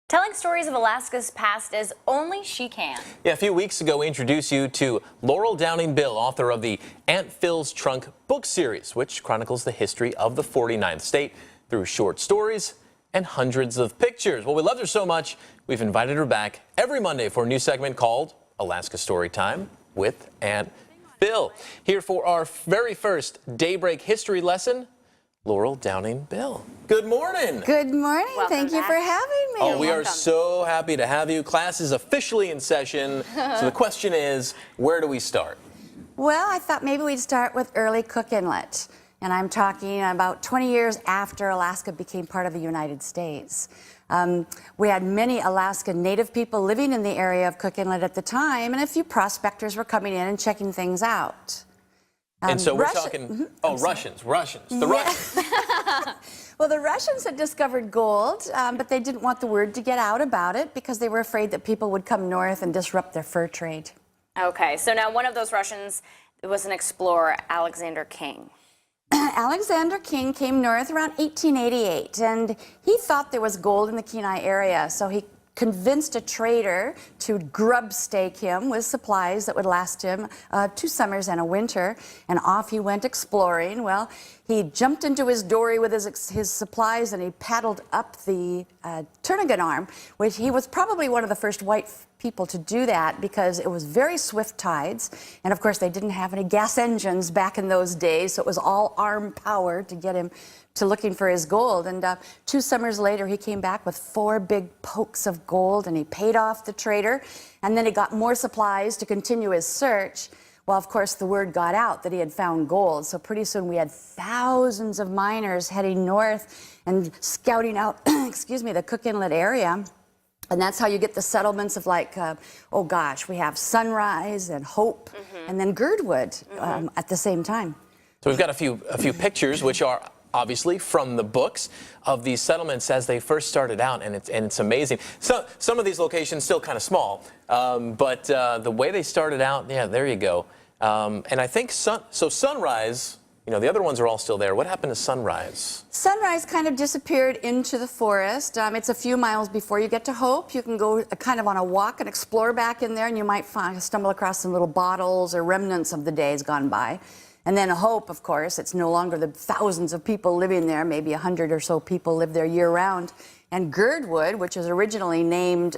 Telling stories of Alaska's past as only she can. Yeah, a few weeks ago, we introduced you to Laurel Downing Bill, author of the Aunt Phil's Trunk book series, which chronicles the history of the 49th state through short stories and hundreds of pictures. Well, we loved her so much, we've invited her back every Monday for a new segment called Alaska Story Time with Aunt Phil. Here for our very first Daybreak history lesson, Laurel Downing Bill. Good morning. Good morning. Welcome Thank you back. for having me. Oh, we are so happy to have you. Class is officially in session. So the question is, where do we start? Well, I thought maybe we'd start with early Cook Inlet. And I'm talking about 20 years after Alaska became part of the United States. We had many Alaskan Native people living in the area of Cook Inlet at the time, and a few prospectors were coming in and checking things out. And so we're talking, Russians, the Russians. Well, the Russians had discovered gold, but they didn't want the word to get out about it because they were afraid that people would come north and disrupt their fur trade. Okay, so now one of those Russians was an explorer, Alexander King. Alexander King came north around 1888, and he thought there was gold in the Kenai area, so he convinced a trader to grub stake him with supplies that would last him 2 summers and a winter, and off he went exploring. Well, he jumped into his dory with his supplies, and he paddled up the Turnagain Arm, which he was probably one of the first white people to do that because it was very swift tides, and of course they didn't have any gas engines back in those days, so it was all arm power to get him to looking for his gold. And 2 summers later he came back with 4 big pokes of gold, and he paid off the trader, and then he got more supplies to continue his search. Well, of course the word got out that he had found gold, so pretty soon we had thousands of miners heading north and scouting out excuse me, the Cook Inlet area. And that's how you get the settlements of like, oh gosh, we have Sunrise and Hope, and then Girdwood at the same time. So we've got a few pictures, which are obviously from the books of these settlements as they first started out, and it's amazing. So some of these locations still kind of small, but the way they started out, yeah, there you go. And I think Sunrise. You know, the other ones are all still there. What happened to Sunrise? Sunrise kind of disappeared into the forest. It's a few miles before you get to Hope. You can go kind of on a walk and explore back in there, and you might stumble across some little bottles or remnants of the days gone by. And then Hope, of course, it's no longer the thousands of people living there. Maybe 100 or so people live there year-round. And Girdwood, which was originally named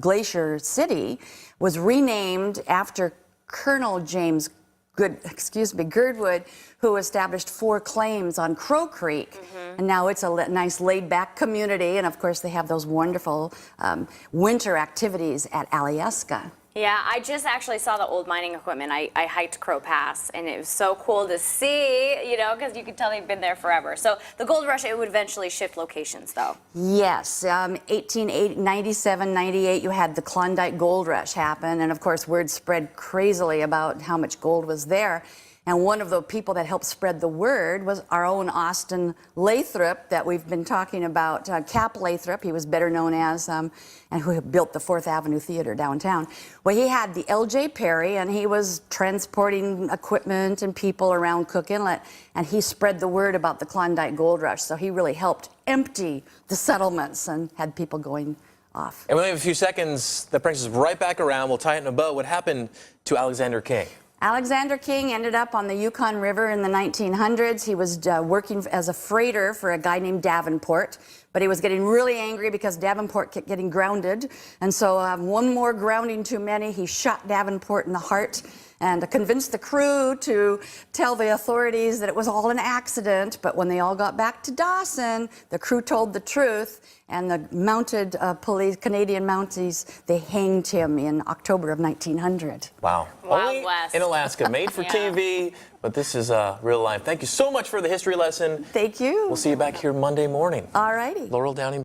Glacier City, was renamed after Colonel James Girdwood, who established 4 claims on Crow Creek. And now it's a nice laid-back community, and of course they have those wonderful winter activities at Alyeska. Yeah, I just actually saw the old mining equipment. I hiked Crow Pass, and it was so cool to see, you know, because you could tell they've been there forever. So the gold rush, it would eventually shift locations, though. Yes, 1897, 98, you had the Klondike Gold Rush happen, and of course word spread crazily about how much gold was there. And one of the people that helped spread the word was our own Austin Lathrop that we've been talking about, Cap Lathrop. He was better known as, and who built the 4th Avenue Theater downtown. Well, he had the L.J. Perry, and he was transporting equipment and people around Cook Inlet, and he spread the word about the Klondike Gold Rush. So he really helped empty the settlements and had people going off. And we only have a few seconds. That brings us right back around. We'll tie it in a bow. What happened to Alexander King? Alexander King ended up on the Yukon River in the 1900s. He was working as a freighter for a guy named Davenport, but he was getting really angry because Davenport kept getting grounded. And so one more grounding too many, he shot Davenport in the heart and convinced the crew to tell the authorities that it was all an accident. But when they all got back to Dawson, the crew told the truth, and the mounted Canadian Mounties, they hanged him in October of 1900. Wow. Only West. in Alaska, made for TV, but this is real life. Thank you so much for the history lesson. Thank you. We'll see you back here Monday morning. All righty. Laurel Downing